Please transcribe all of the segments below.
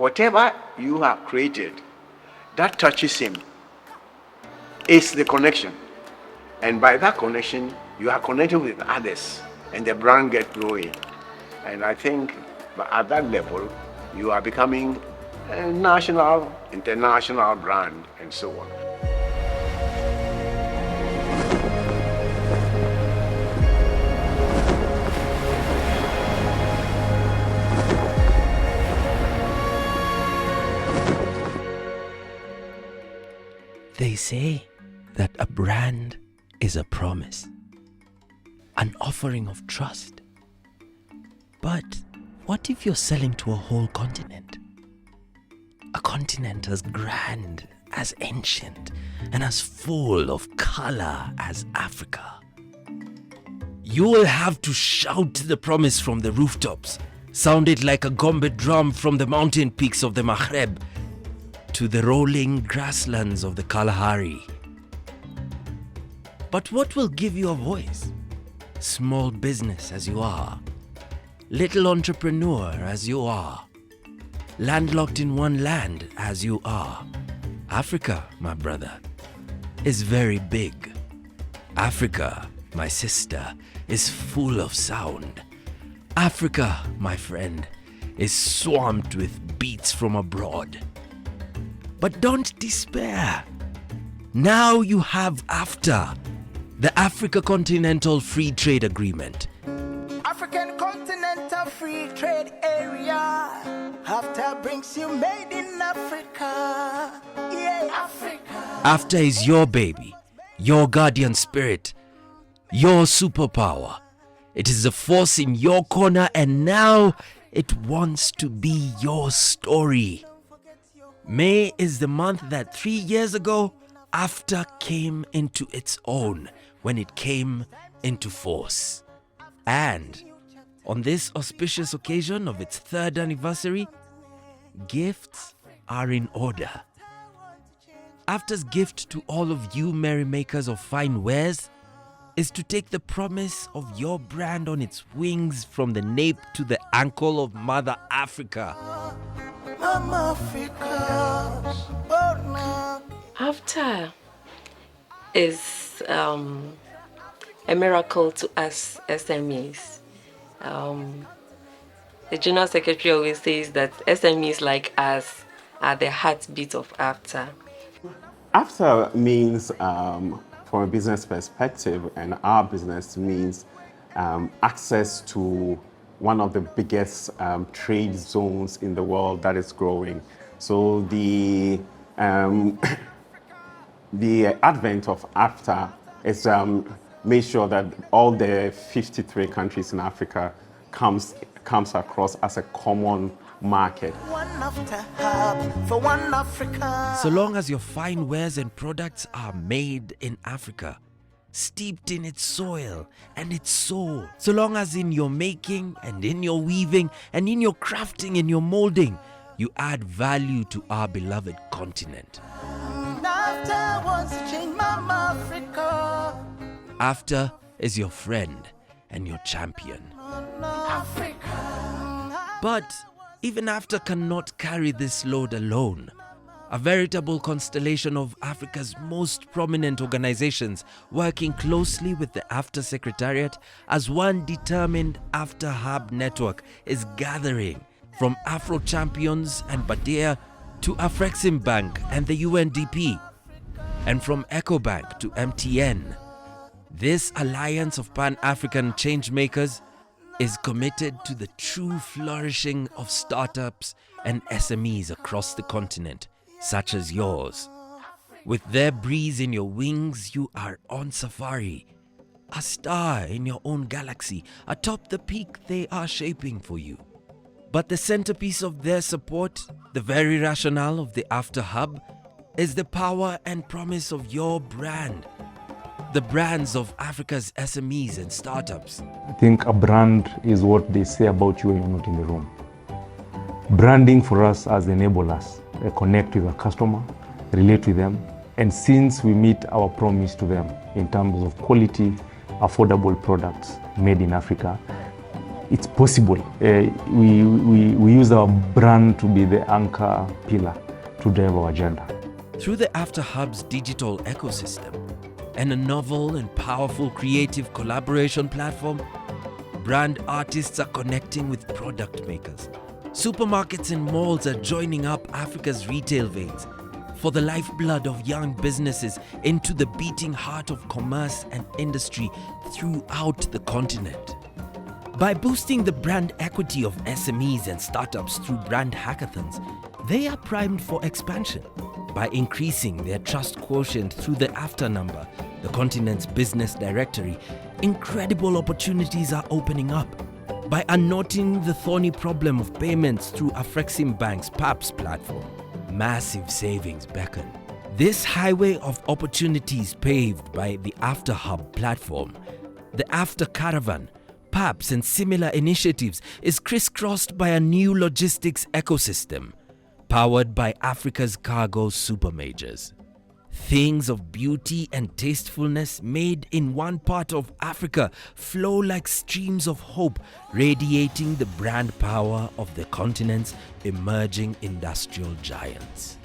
whatever you have created that touches him is the connection. And by that connection, you are connected with others and the brand gets growing. And I think at that level, you are becoming a national, international brand and so on. They say that a brand is a promise, an offering of trust. But what if you're selling to a whole continent? A continent as grand, as ancient, and as full of color as Africa. You will have to shout the promise from the rooftops, sound it like a gombe drum from the mountain peaks of the Maghreb to the rolling grasslands of the Kalahari. But what will give you a voice? Small business as you are, little entrepreneur as you are, landlocked in one land as you are. Africa, my brother, is very big. Africa, my sister, is full of sound. Africa, my friend, is swamped with beats from abroad. But don't despair. Now you have AfCFTA, the Africa Continental Free Trade Agreement. African Continental Free Trade Area. AfCFTA brings you made in Africa. Yeah, Africa. AfCFTA is your baby, your guardian spirit, your superpower. It is a force in your corner and now it wants to be your story. May is the month that 3 years ago, AfCFTA came into its own when it came into force. And on this auspicious occasion of its 3rd anniversary, gifts are in order. AfCFTA's gift to all of you merrymakers of fine wares is to take the promise of your brand on its wings from the nape to the ankle of Mother Africa. AfCFTA is a miracle to us SMEs. The General Secretary always says that SMEs like us are the heartbeat of AfCFTA. AfCFTA means, from a business perspective, and our business means access to one of the biggest trade zones in the world that is growing. So the advent of AfCFTA is made sure that all the 53 countries in Africa comes across as a common market. One AfCFTA Hub for one Africa. So long as your fine wares and products are made in Africa, steeped in its soil and its soul, so long as in your making and in your weaving and in your crafting and your molding, you add value to our beloved continent. AfCFTA wants to change Mama Africa. AfCFTA is your friend and your champion. Africa. But even AfCFTA cannot carry this load alone. A veritable constellation of Africa's most prominent organizations working closely with the AfCFTA Secretariat as one determined AfCFTA Hub network is gathering, from AfroChampions and Badea to Afreximbank and the UNDP, and from EcoBank to MTN. This alliance of Pan-African changemakers is committed to the true flourishing of startups and SMEs across the continent, such as yours. With their breeze in your wings, you are on safari, a star in your own galaxy, atop the peak they are shaping for you. But the centerpiece of their support, the very rationale of the AfCFTA Hub, is the power and promise of your brand, the brands of Africa's SMEs and startups. I think a brand is what they say about you when you're not in the room. Branding for us has enabled us to connect with the customer, relate with them, and since we meet our promise to them in terms of quality, affordable products made in Africa, it's possible. We use our brand to be the anchor pillar to drive our agenda. Through the AfCFTA Hub's digital ecosystem and a novel and powerful creative collaboration platform, brand artists are connecting with product makers. Supermarkets and malls are joining up Africa's retail veins for the lifeblood of young businesses into the beating heart of commerce and industry throughout the continent. By boosting the brand equity of SMEs and startups through brand hackathons, they are primed for expansion. By increasing their trust quotient through the AfCFTA number, the continent's business directory, incredible opportunities are opening up. By unknotting the thorny problem of payments through Afrexim Bank's PAPS platform, massive savings beckon. This highway of opportunities paved by the AfCFTA Hub platform, the AfCFTA Caravan, PAPS and similar initiatives is crisscrossed by a new logistics ecosystem powered by Africa's cargo supermajors. Things of beauty and tastefulness made in one part of Africa flow like streams of hope, radiating the brand power of the continent's emerging industrial giants.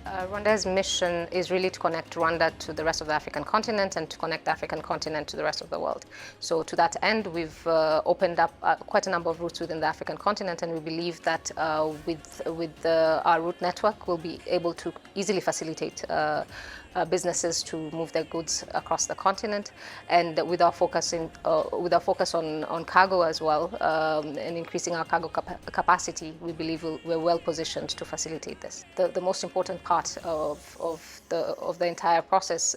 Rwanda's mission is really to connect Rwanda to the rest of the African continent and to connect the African continent to the rest of the world. So to that end, we've opened up quite a number of routes within the African continent, and we believe that with our route network, we'll be able to easily facilitate businesses to move their goods across the continent, and with our focus on cargo as well, and increasing our cargo capacity, we believe we're well positioned to facilitate this. The most important part of the entire process,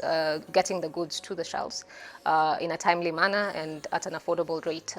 getting the goods to the shelves in a timely manner and at an affordable rate.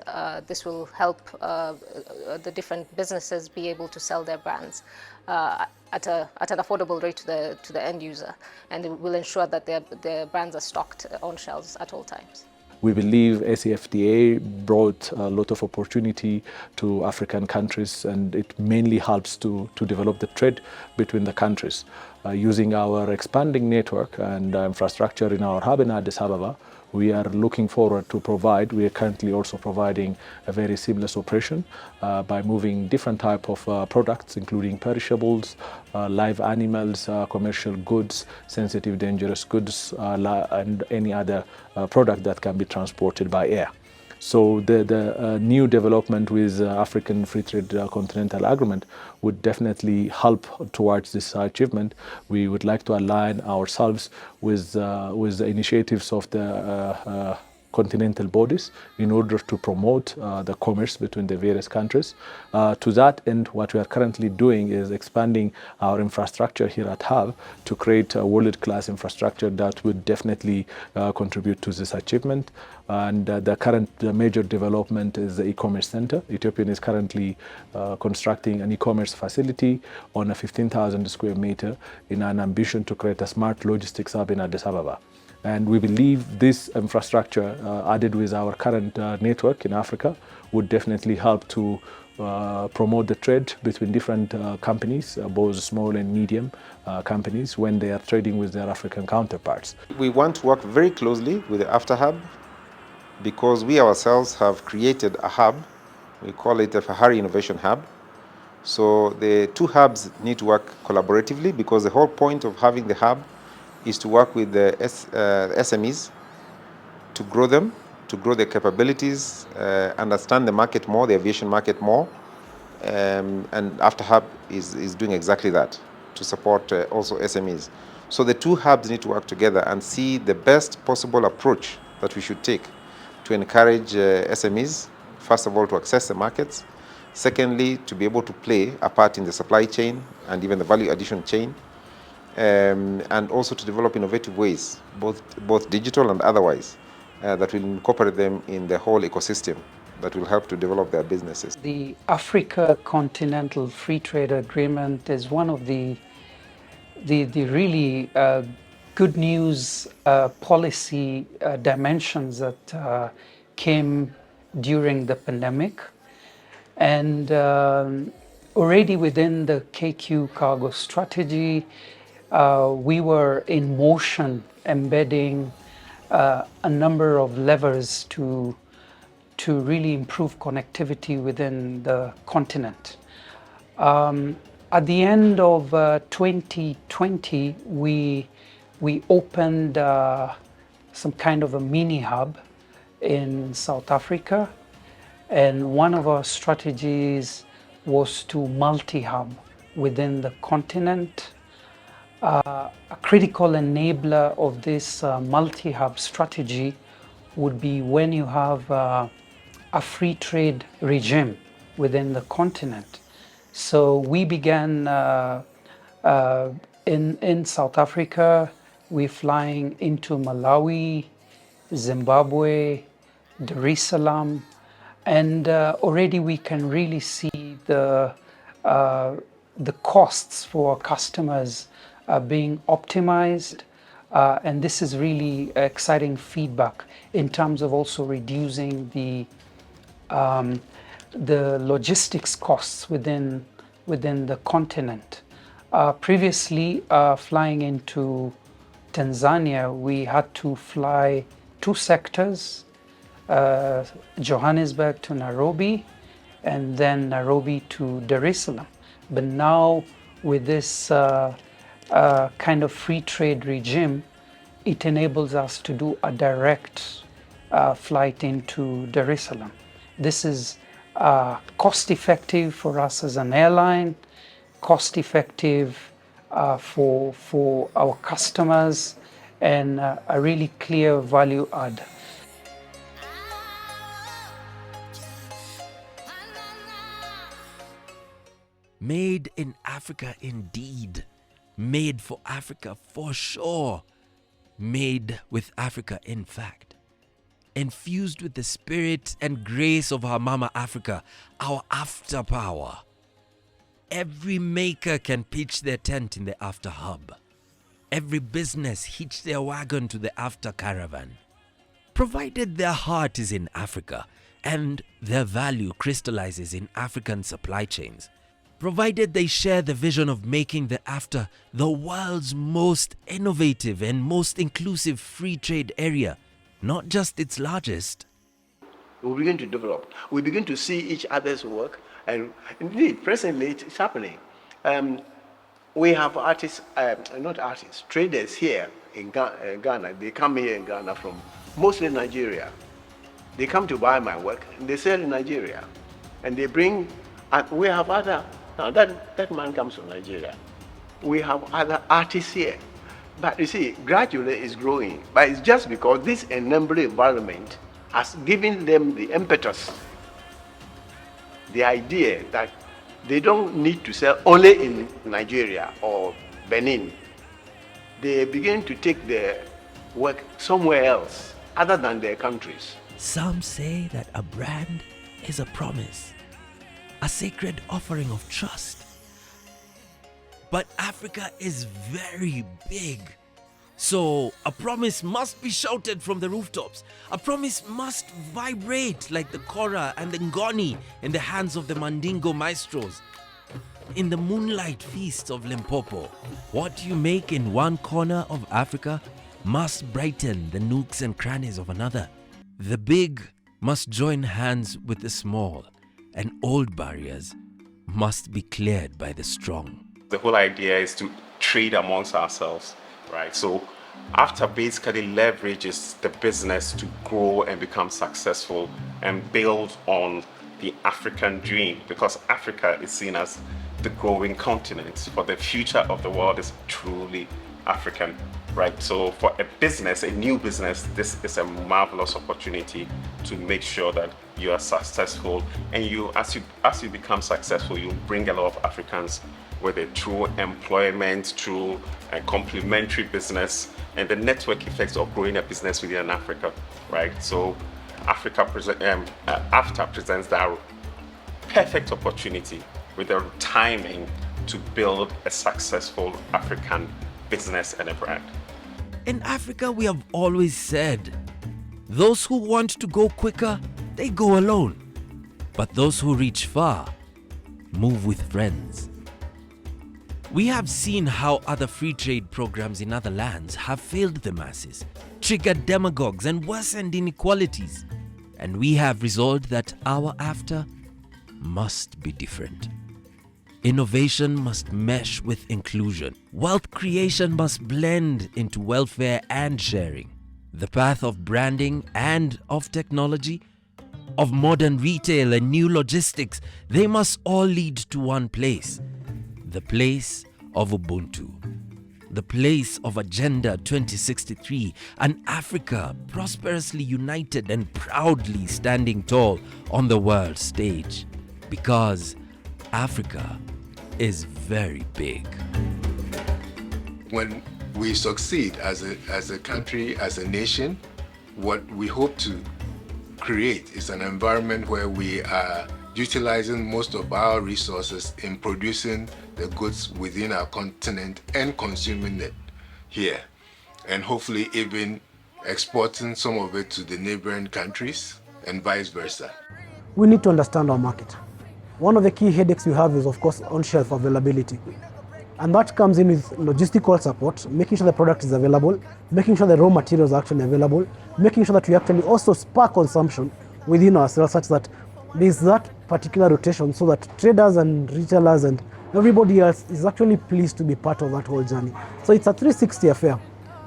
This will help the different businesses be able to sell their brands at an affordable rate to the end user, and it will ensure that their brands are stocked on shelves at all times. We believe AfCFTA brought a lot of opportunity to African countries, and it mainly helps to develop the trade between the countries. Using our expanding network and infrastructure in our hub in Addis Ababa, we are looking forward to provide. We are currently also providing a very seamless operation by moving different type of products, including perishables, live animals, commercial goods, sensitive, dangerous goods, and any other product that can be transported by air. So the new development with African Free Trade Continental Agreement would definitely help towards this achievement. We would like to align ourselves with the initiatives of the continental bodies in order to promote the commerce between the various countries. To that end, what we are currently doing is expanding our infrastructure here at Hub to create a world-class infrastructure that would definitely contribute to this achievement. And the current major development is the e-commerce center. Ethiopian is currently constructing an e-commerce facility on a 15,000 square meter in an ambition to create a smart logistics hub in Addis Ababa. And we believe this infrastructure, added with our current network in Africa, would definitely help to promote the trade between different companies, both small and medium companies, when they are trading with their African counterparts. We want to work very closely with the AfCFTA Hub because we ourselves have created a hub. We call it a Fahari Innovation Hub. So the two hubs need to work collaboratively because the whole point of having the hub is to work with the SMEs to grow them, to grow their capabilities, understand the market more, the aviation market more, and AfCFTA Hub is doing exactly that, to support also SMEs. So the two hubs need to work together and see the best possible approach that we should take to encourage SMEs, first of all, to access the markets, secondly, to be able to play a part in the supply chain and even the value addition chain, and also to develop innovative ways, both digital and otherwise, that will incorporate them in the whole ecosystem that will help to develop their businesses. The Africa Continental Free Trade Agreement is one of the really good news policy dimensions that came during the pandemic. And already within the KQ cargo strategy, we were in motion embedding a number of levers to to really improve connectivity within the continent. At the end of 2020, we opened some kind of a mini hub in South Africa, and one of our strategies was to multi-hub within the continent. A critical enabler of this multi-hub strategy would be when you have a free trade regime within the continent. So we began in South Africa. We're flying into Malawi, Zimbabwe, Dar es Salaam, and already we can really see the costs for our customers being optimized, and this is really exciting feedback in terms of also reducing the logistics costs within the continent. Previously, flying into Tanzania, we had to fly 2 sectors, Johannesburg to Nairobi, and then Nairobi to Dar es Salaam. But now, with this kind of free trade regime, it enables us to do a direct flight into Dar es Salaam. This is cost effective for us as an airline, cost effective for our customers, and a really clear value add. Made in Africa indeed. Made for Africa for sure. Made with Africa in fact. Infused with the spirit and grace of our Mama Africa, our AfCFTA power. Every maker can pitch their tent in the AfCFTA Hub. Every business hitch their wagon to the AfCFTA caravan. Provided their heart is in Africa and their value crystallizes in African supply chains. Provided they share the vision of making the AfCFTA the world's most innovative and most inclusive free trade area, not just its largest. We begin to develop. We begin to see each other's work, and indeed, presently it's happening. We have artists, not artists, traders here in Ghana. They come here in Ghana from mostly Nigeria. They come to buy my work, and they sell in Nigeria. And they bring, we have other, now that man comes from Nigeria. We have other artists here. But you see, gradually it's growing. But it's just because this enabling environment has given them the impetus, the idea that they don't need to sell only in Nigeria or Benin. They begin to take their work somewhere else, other than their countries. Some say that a brand is a promise, a sacred offering of trust. But Africa is very big. So a promise must be shouted from the rooftops. A promise must vibrate like the kora and the ngoni in the hands of the Mandingo maestros. In the moonlight feasts of Limpopo, what you make in one corner of Africa must brighten the nooks and crannies of another. The big must join hands with the small, and old barriers must be cleared by the strong. The whole idea is to trade amongst ourselves, right? So AfCFTA basically leverages the business to grow and become successful and build on the African dream, because Africa is seen as the growing continent. For the future of the world is truly African, right? So for a business, a new business, this is a marvelous opportunity to make sure that you are successful, and as you become successful, you bring a lot of Africans with a true employment, through a complementary business, and the network effects of growing a business within Africa, right? So AfCFTA presents that perfect opportunity with the timing to build a successful African business and a brand. In Africa, we have always said, those who want to go quicker, they go alone. But those who reach far, move with friends. We have seen how other free trade programs in other lands have failed the masses, triggered demagogues, and worsened inequalities. and we have resolved that our AfCFTA must be different. Innovation must mesh with inclusion. Wealth creation must blend into welfare and sharing. The path of branding and of technology, of modern retail and new logistics, they must all lead to one place. The place of Ubuntu. The place of Agenda 2063, an Africa prosperously united and proudly standing tall on the world stage. Because Africa is very big. When we succeed as a country, as a nation, what we hope to create is an environment where we are utilizing most of our resources in producing the goods within our continent and consuming it here, and hopefully even exporting some of it to the neighboring countries and vice versa. We need to understand our market. One of the key headaches we have is, of course, on-shelf availability. And that comes in with logistical support, making sure the product is available, making sure the raw materials are actually available, making sure that we actually also spur consumption within ourselves such that there's that particular rotation so that traders and retailers and everybody else is actually pleased to be part of that whole journey. So it's a 360 affair.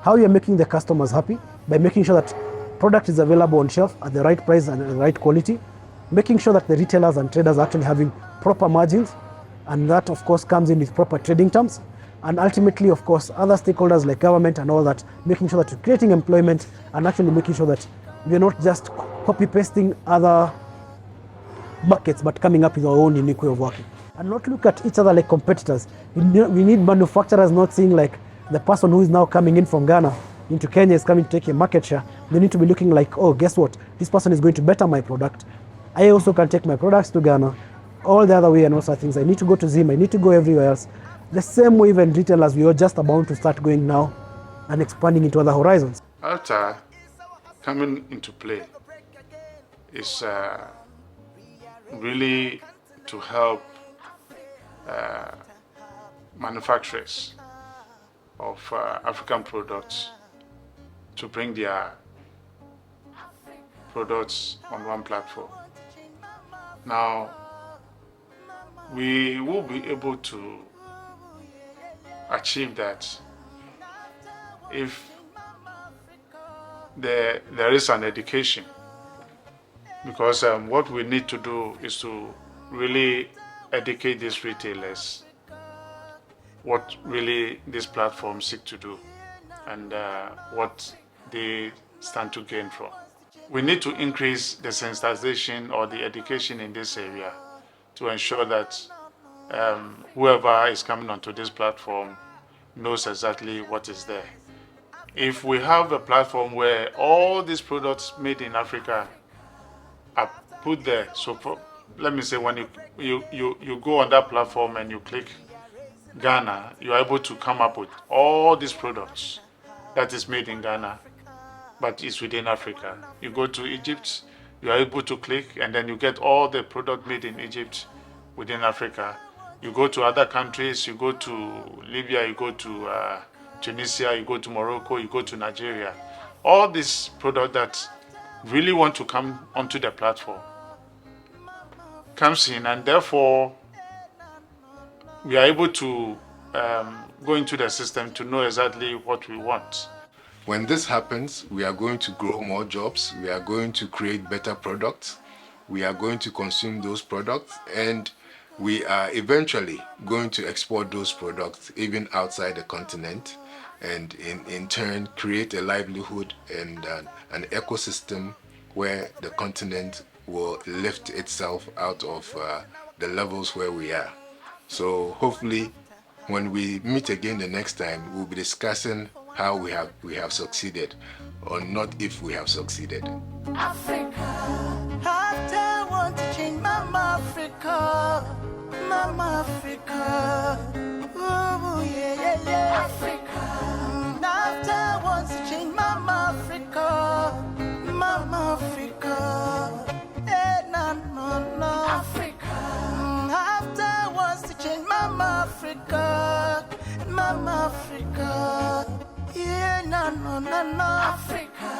How you're making the customers happy by making sure that product is available on shelf at the right price and the right quality, making sure that the retailers and traders are actually having proper margins, and that of course comes in with proper trading terms, and ultimately of course other stakeholders like government and all that, making sure that we're creating employment and actually making sure that we're not just copy pasting other markets but coming up with our own unique way of working. And not look at each other like competitors. We need manufacturers not seeing like the person who is now coming in from Ghana into Kenya is coming to take a market share. They need to be looking like, oh, guess what? This person is going to better my product. I also can take my products to Ghana, all the other way and also things. I need to go to Zim, I need to go everywhere else. The same way even retailers, we are just about to start going now and expanding into other horizons. AfCFTA coming into play is really to help manufacturers of African products to bring their products on one platform. Now, we will be able to achieve that if there is an education, because what we need to do is to really educate these retailers what really these platforms seek to do and what they stand to gain from. We need to increase the sensitization or the education in this area to ensure that whoever is coming onto this platform knows exactly what is there. If we have a platform where all these products made in Africa are put there, so let me say when you go on that platform and you click Ghana, you are able to come up with all these products that is made in Ghana, but it's within Africa. You go to Egypt, you are able to click and then you get all the product made in Egypt within Africa. You go to other countries, you go to Libya, you go to Tunisia, you go to Morocco, you go to Nigeria. All these products that really want to come onto the platform comes in, and therefore we are able to go into the system to know exactly what we want. When this happens, we are going to grow more jobs, we are going to create better products, we are going to consume those products, and we are eventually going to export those products even outside the continent, and in turn create a livelihood and an ecosystem where the continent will lift itself out of the levels where we are. So hopefully when we meet again the next time, we'll be discussing how we have succeeded, or not if we have succeeded. Africa, AfCFTA want to change Mama Africa, Mama Africa. Ooh, yeah, yeah, yeah. Africa, AfCFTA wants to change Mama Africa, Mama Africa. Hey, no, no, no. Africa, AfCFTA wants to change Mama Africa, Mama Africa. Yeah, no, no, no, no. Africa,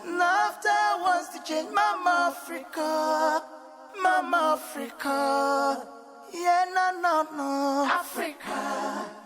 AfCFTA wants to change change Mama Africa, Mama Africa. Yeah, no, no, no. Africa.